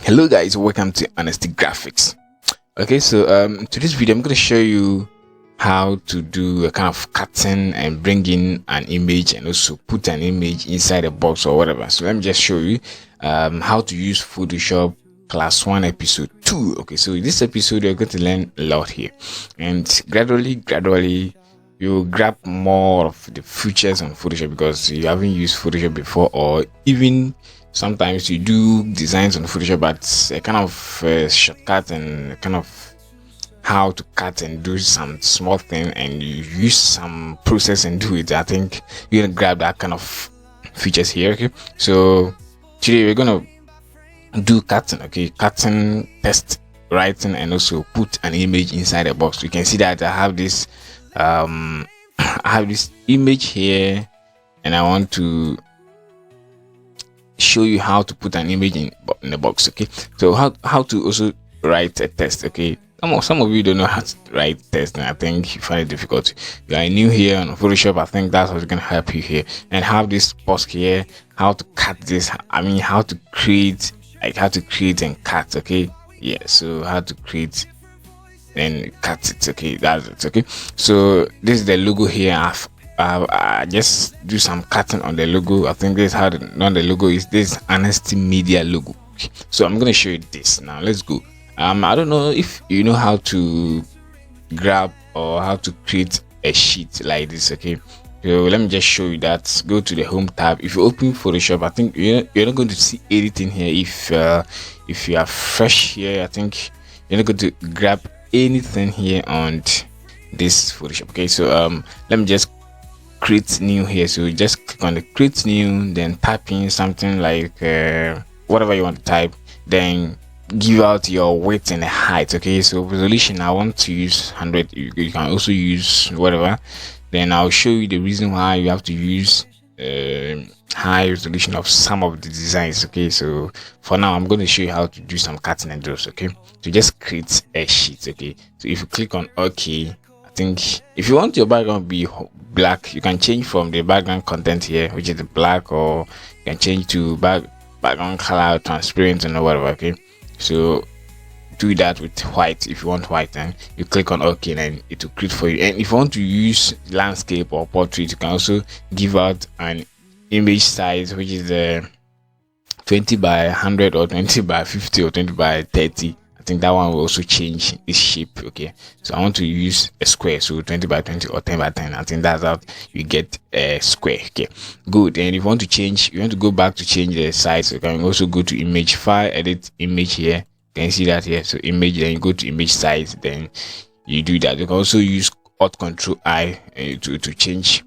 Hello guys, welcome to Honesty Graphics. Okay, so to this video I'm going to show you how to do a kind of cutting and bring in an image and also put an image inside a box or whatever. So let me just show you how to use Photoshop class 1 episode 2. Okay, so in this episode you're going to learn a lot here, and gradually you grab more of the features on Photoshop because you haven't used Photoshop before, or even sometimes you do designs on Photoshop but a kind of shortcut and kind of how to cut and do some small thing, and you use some process and do it. I think you're gonna grab that kind of features here. Okay, so today we're gonna do cutting. Okay, cutting, test, writing, and also put an image inside a box. You can see that I have this image here, and I want to show you how to put an image in the box. Okay, so how to also write a text. Okay, some of you don't know how to write text, and I think you find it difficult. You are new here on Photoshop. I think that's what's going to help you here, and have this box here, how to cut this. I mean, how to create and cut. Okay, yeah, so how to create and cut it. Okay, that's it. Okay, so this is the logo here. I just do some cutting on the logo. I think this is how the logo is. This Honesty Media logo. Okay, so I'm gonna show you this now. Let's go. I don't know if you know how to grab or how to create a sheet like this. Okay, so let me just show you that. Go to the home tab. If you open Photoshop, I think you're not going to see anything here. If you are fresh here, I think you're not going to grab anything here on this Photoshop. Okay, so let me just create new here. So just click on the create new, then type in something like whatever you want to type, then give out your width and height. Okay, so resolution I want to use 100. You can also use whatever. Then I'll show you the reason why you have to use high resolution of some of the designs. Okay, so for now I'm going to show you how to do some cutting and those. Okay, so just create a sheet. Okay, so if you click on OK, I think if you want your background to be black, you can change from the background content here, which is the black, or you can change to background color transparent and whatever. Okay, so do that with white. If you want white, then you click on OK and it will create for you. And if you want to use landscape or portrait, you can also give out an image size, which is 20 by 100 or 20 by 50 or 20 by 30. I think that one will also change its shape. Okay, so I want to use a square, so 20 by 20 or 10 by 10. I think that's how you get a square. Okay, good. And if you want to change, you want to go back to change the size, you can also go to image file, edit image here. You can see that here. So image, then you go to image size, then you do that. You can also use Alt Control I to change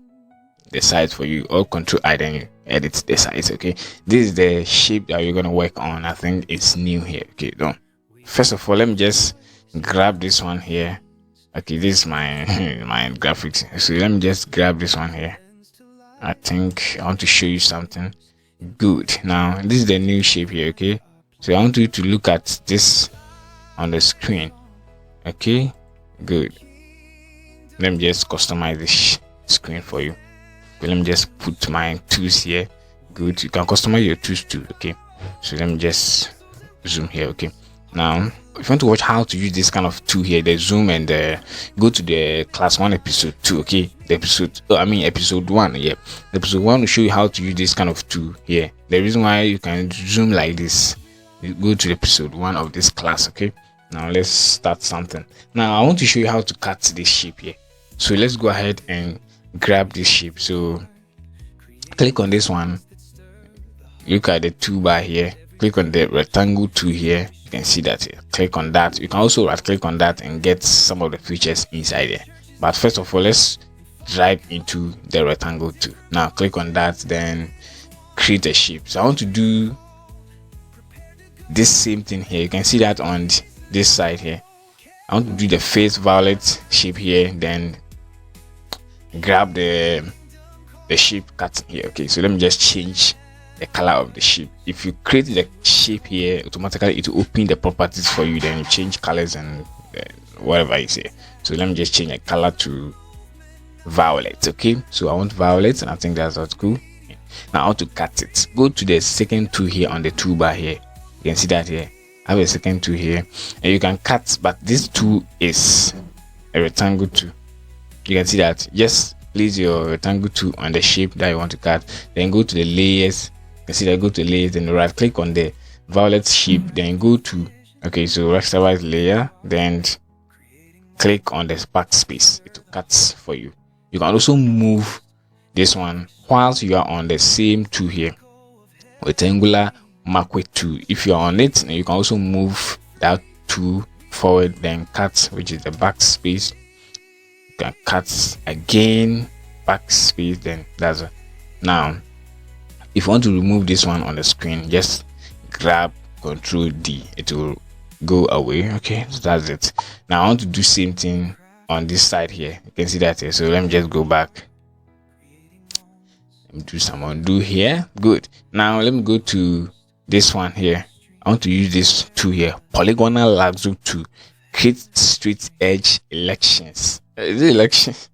the size for you. Alt Control I, then you edit the size. Okay, this is the shape that you're gonna work on. I think it's new here. Okay, done. First of all, let me just grab this one here. Okay, this is my my graphics. So let me just grab this one here. I think I want to show you something. Good. Now this is the new shape here. Okay, so I want you to look at this on the screen. Okay, good. Let me just customize this screen for you. Okay, let me just put my tools here. Good. You can customize your tools too. Okay, so let me just zoom here. Okay, now if you want to watch how to use this kind of tool here, the zoom, and go to the class 1 episode 2. Okay, the episode 1. Yeah, episode 1 will show you how to use this kind of tool here. The reason why you can zoom like this, you go to episode 1 of this class. Okay, now let's start something. Now I want to show you how to cut this shape here. So let's go ahead and grab this shape. So click on this one, look at the toolbar here, click on the rectangle tool here. You can see that here. Click on that. You can also right click on that and get some of the features inside there. But first of all, let's drive into the rectangle tool. Now click on that, then create a shape. So I want to do this same thing here. You can see that on this side here. I want to do the face violet shape here, then grab the shape cut here. Okay, so let me just change the color of the shape. If you create the shape here, automatically it will open the properties for you, then you change colors and whatever is here. So let me just change the color to violet. Okay, so I want violet, and I think that's cool. Now how to cut it? Go to the second tool here on the toolbar here. You can see that here. I have a second tool here, and you can cut, but this tool is a rectangle tool. You can see that. Just place your rectangle tool on the shape that you want to cut, then go to the layers. You can see that. Go to layers, then right click on the violet shape, then go to so rasterize layer, then click on the backspace. It will cut for you. You can also move this one whilst you are on the same tool here, rectangular Marquee tool. If you are on it, you can also move that tool forward, then cut, which is the backspace. You can cut again, backspace, then that's it. Now if you want to remove this one on the screen, just grab Control D, it will go away. Okay, so that's it. Now I want to do same thing on this side here. You can see that here. So let me just go back and do some undo here. Good. Now let me go to this one here. I want to use this tool here, polygonal lasso to create straight edge elections. Is it elections?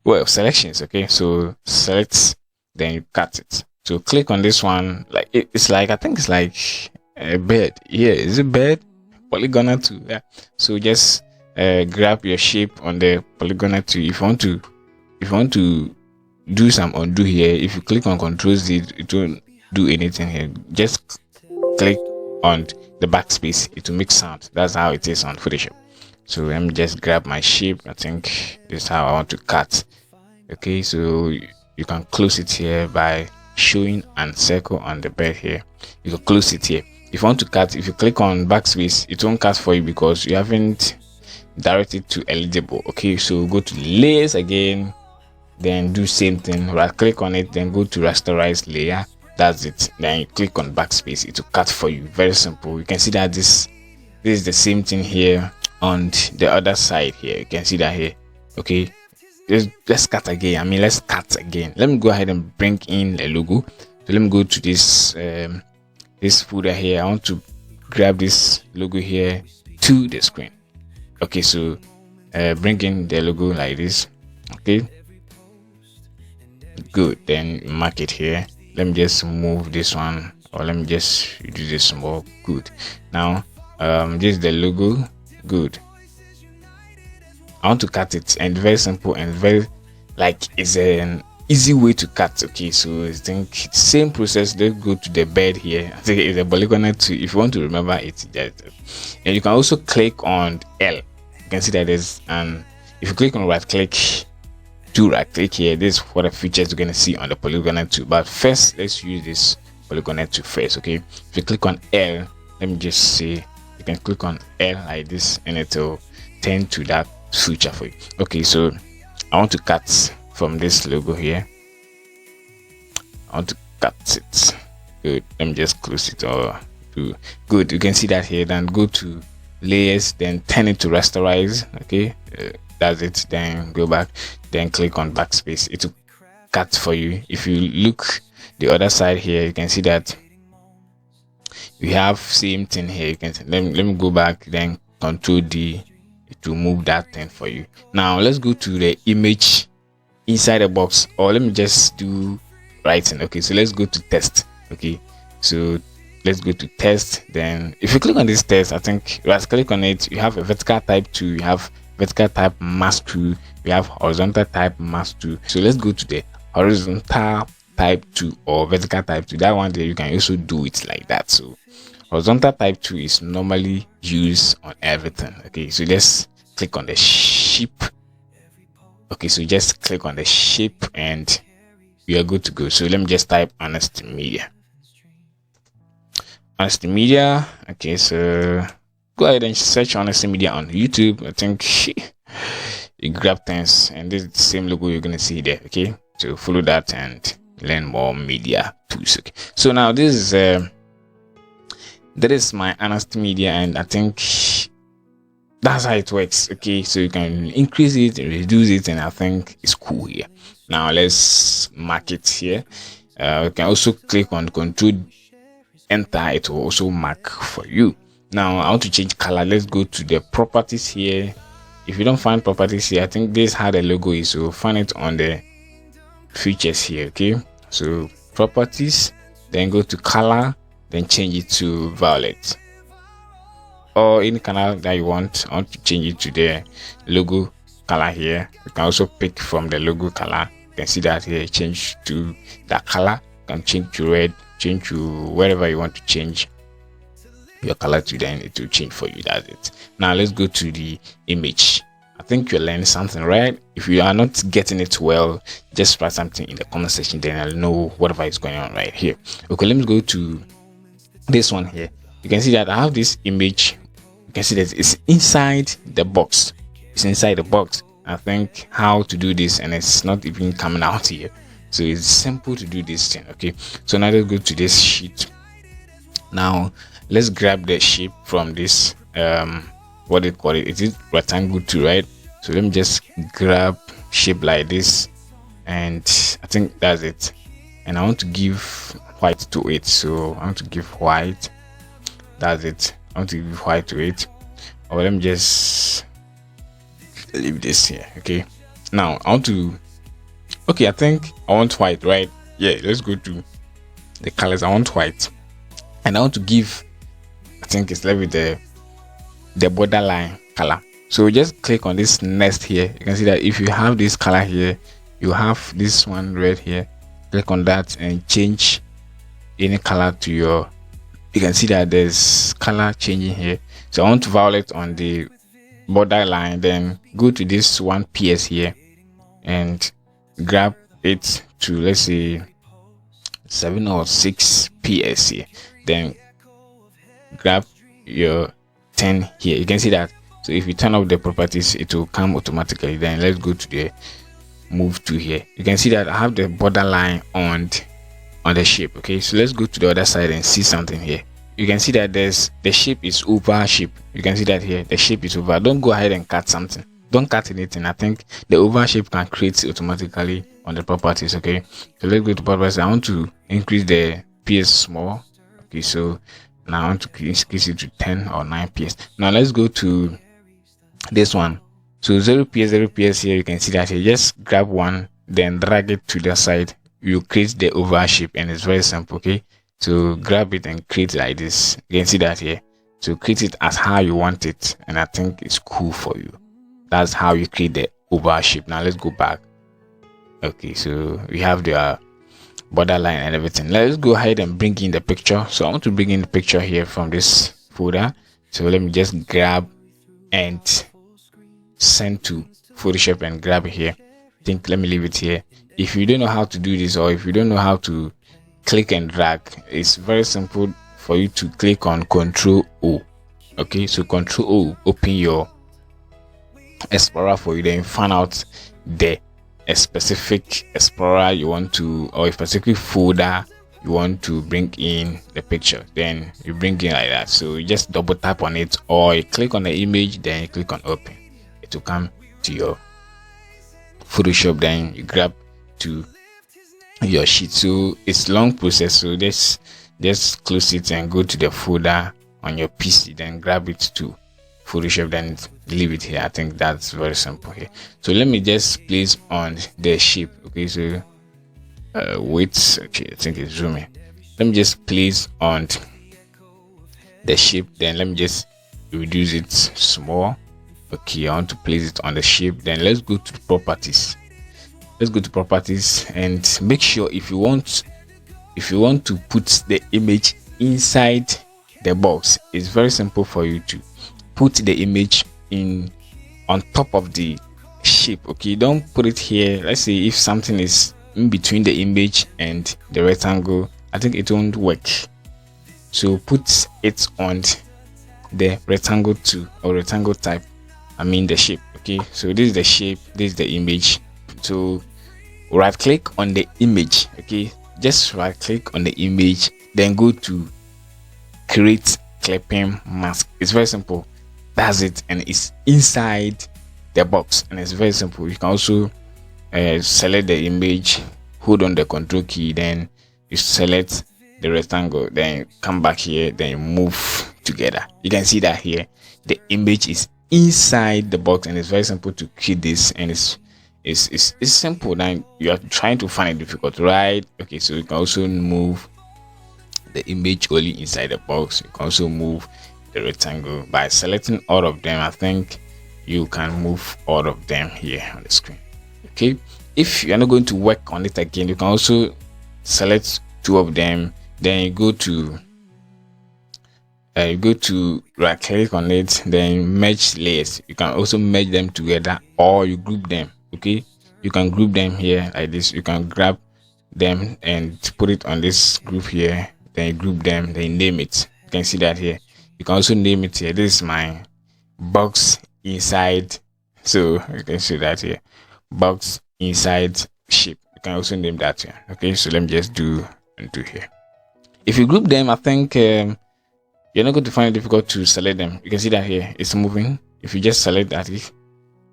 Well, selections. Okay, so select, then you cut it. So click on this one. Like it's like, I think it's like a bed. Yeah, is it bed? Polygonal tool. Yeah. So just grab your shape on the polygonal tool. If you want to do some undo here, if you click on Control Z, it won't do anything here. Just click on the backspace, it will make sound. That's how it is on Photoshop. So let me just grab my shape. I think this is how I want to cut. Okay, so you can close it here by showing and circle on the bed here. You can close it here. If you want to cut, if you click on backspace, it won't cut for you because you haven't directed to eligible. Okay, so go to layers again, then do same thing, right click on it, then go to rasterize layer. That's it. Then you click on backspace, it will cut for you. Very simple. You can see that this is the same thing here on the other side here. You can see that here. Okay, let's cut again. Let's cut again. Let me go ahead and bring in a logo. So let me go to this this folder here. I want to grab this logo here to the screen. Okay, so bring in the logo like this. Okay, good. Then mark it here. Let me just move this one, or let me just do this more. Good. Now this is the logo. Good. I want to cut it, and very simple and very it's an easy way to cut. Okay, so I think same process. Let's go to the bed here. I think it's a polygonal tool. If you want to remember it, and you can also click on L. You can see that there's if you click on right click, do right click here, this is what the features you're gonna see on the polygonal tool. But first, let's use this polygonal tool first. Okay, if you click on L, let me just say you can click on L like this, and it will turn to that feature for you. Okay, so I want to cut from this logo here. I want to cut it. Good. Let me just close it or do good. You can see that here. Then go to layers, then turn it to rasterize. Okay, that's it. Then go back, then click on backspace. It will cut for you. If you look the other side here, you can see that we have same thing here. You can see, let me go back, then Control D to move that thing for you. Now let's go to the image inside the box, or let me just do writing. Okay, so let's go to test. Okay, so let's go to test. Then if you click on this test, I think right click on it, you have a vertical type 2, you have vertical type mask 2, we have horizontal type mask 2. So let's go to the horizontal type 2 or vertical type 2. That one there, you can also do it like that. So horizontal type 2 is normally used on everything. Okay, so let's click on the shape. Okay, so just click on the shape and we are good to go. So let me just type Honesty Media. Honesty Media. Okay, so go ahead and search Honesty Media on YouTube. I think you grab things, and this is the same logo you're gonna see there. Okay, so follow that and learn more media tools. Okay, so now this is that is my Honesty Media, and I think that's how it works. Okay, so you can increase it and reduce it, and I think it's cool here. Now let's mark it here. You can also click on Control Enter, it will also mark for you. Now I want to change color. Let's go to the properties here. If you don't find properties here, I think this is how the logo is, so find it on the features here. Okay, So properties, then go to color, then change it to violet, or any color that you want. I want to change it to the logo color here. You can also pick from the logo color. You can see that here, change to that color. You can change to red, change to wherever you want to change your color to, then it will change for you. That's it. Now let's go to the image. I think you're learning something, right? If you are not getting it well, just write something in the comment section, then I'll know whatever is going on right here. Okay, let me go to this one here. You can see that I have this image. You can see that it's inside the box. It's inside the box. I think how to do this, and it's not even coming out here. So it's simple to do this thing. Okay, so now let's go to this sheet. Now let's grab the shape from this what they call it. It is rectangle too, right? So let me just grab shape like this, and I think that's it. And I want to give white to it, so I want to give white. That's it. I want to give white to it. Or let me just leave this here. Okay, now I want to, okay, I think I want white, right? Yeah, let's go to the colors. I want white, and I want to give, I think it's left with the borderline color. So just click on this next here. You can see that if you have this color here, you have this one red here. Click on that and change any color to your, you can see that there's color changing here. So I want violet on the borderline, then go to this one PS here and grab it to, let's say, 7 or 6 PS here. Then grab your 10 here. You can see that. So if you turn off the properties, it will come automatically. Then let's go to the move to here. You can see that I have the borderline on the shape. Okay, so let's go to the other side and see something here. You can see that there's the shape is over shape. You can see that here the shape is over. Don't go ahead and cut something. Don't cut anything. I think the over shape can create automatically on the properties. Okay, so let's go to properties. I want to increase the PS small. Okay, so now I want to increase it to 10 or 9 PS. Now let's go to this one. So 0 PS, 0 PS here. You can see that here. Just grab one, then drag it to the side. You create the oval shape, and it's very simple. Okay, so grab it and create like this. You can see that here. So create it as how you want it, and I think it's cool for you. That's how you create the oval shape. Now let's go back. Okay, so we have the borderline and everything. Let's go ahead and bring in the picture. So I want to bring in the picture here from this folder. So let me just grab and send to Photoshop and grab it here. I think let me leave it here. If you don't know how to do this, or if you don't know how to click and drag, it's very simple for you to click on Control O. Okay, so Control O, open your Explorer for you, then find out a specific Explorer you want to, or a specific folder you want to bring in the picture. Then you bring in like that. So you just double tap on it, or you click on the image, then you click on open. It will come to your Photoshop, then you grab to your sheet. So it's long process, so just close it and go to the folder on your PC, then grab it to Photoshop, then leave it here. I think that's very simple here. So let me just place on the shape. Okay, so wait, okay, I think it's zooming. Let me just place on the shape, then let me just reduce it small. Okay, I want to place it on the shape. Then let's go to the properties. Let's go to properties and make sure if you want to put the image inside the box, it's very simple for you to put the image in on top of the shape. Okay, don't put it here. Let's say if something is in between the image and the rectangle, I think it won't work. So put it on the rectangle too, or rectangle type. I mean the shape. Okay, so this is the shape, this is the image. So right click on the image. Okay, just right click on the image, then go to create clipping mask. It's very simple. That's it, and it's inside the box, and it's very simple. You can also select the image, hold on the control key, then you select the rectangle, then you come back here, then you move together. You can see that here the image is inside the box, and it's very simple to create this, and It's simple. Now you are trying to find it difficult, right? Okay, so you can also move the image only inside the box. You can also move the rectangle by selecting all of them. I think you can move all of them here on the screen. Okay, if you're not going to work on it again, you can also select two of them, then you go to right click on it, then merge layers. You can also merge them together, or you group them. Okay, you can group them here like this. You can grab them and put it on this group here, then you group them, then you name it. You can see that here. You can also name it here. This is my box inside, so you can see that here, box inside shape. You can also name that here. Okay, so let me just do here. If you group them, I think you're not going to find it difficult to select them. You can see that here it's moving. If you just select that,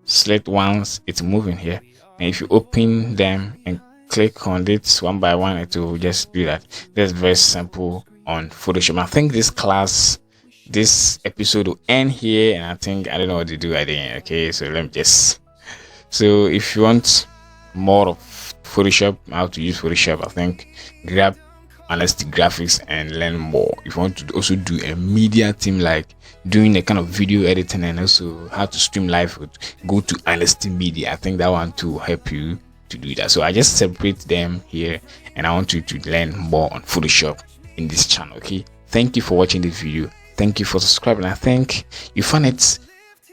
select once, it's moving here, and if you open them and click on it one by one, it will just do that. That's very simple on Photoshop. I think this episode will end here, and I don't know what to do at the end. Okay, so let me just, so if you want more of Photoshop, how to use Photoshop, I think grab Honesty Graphics and learn more. If you want to also do a media team, like doing a kind of video editing and also how to stream live, go to Honesty Media. I think that one too will help you to do that. So I just separate them here, and I want you to learn more on Photoshop in this channel. Okay, thank you for watching this video. Thank you for subscribing. I think you found it.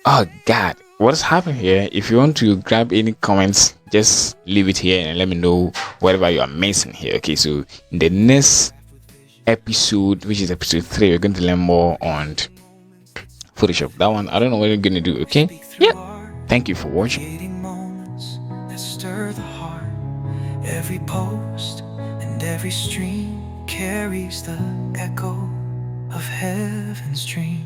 Oh God, what is happening here? If you want to grab any comments, just leave it here and let me know whatever you are missing here. Okay, so in the next episode, which is episode 3, we're going to learn more on Photoshop. That one, I don't know what you're gonna do. Okay, yeah, thank you for watching. Every post and every stream carries the echo of heaven's dream.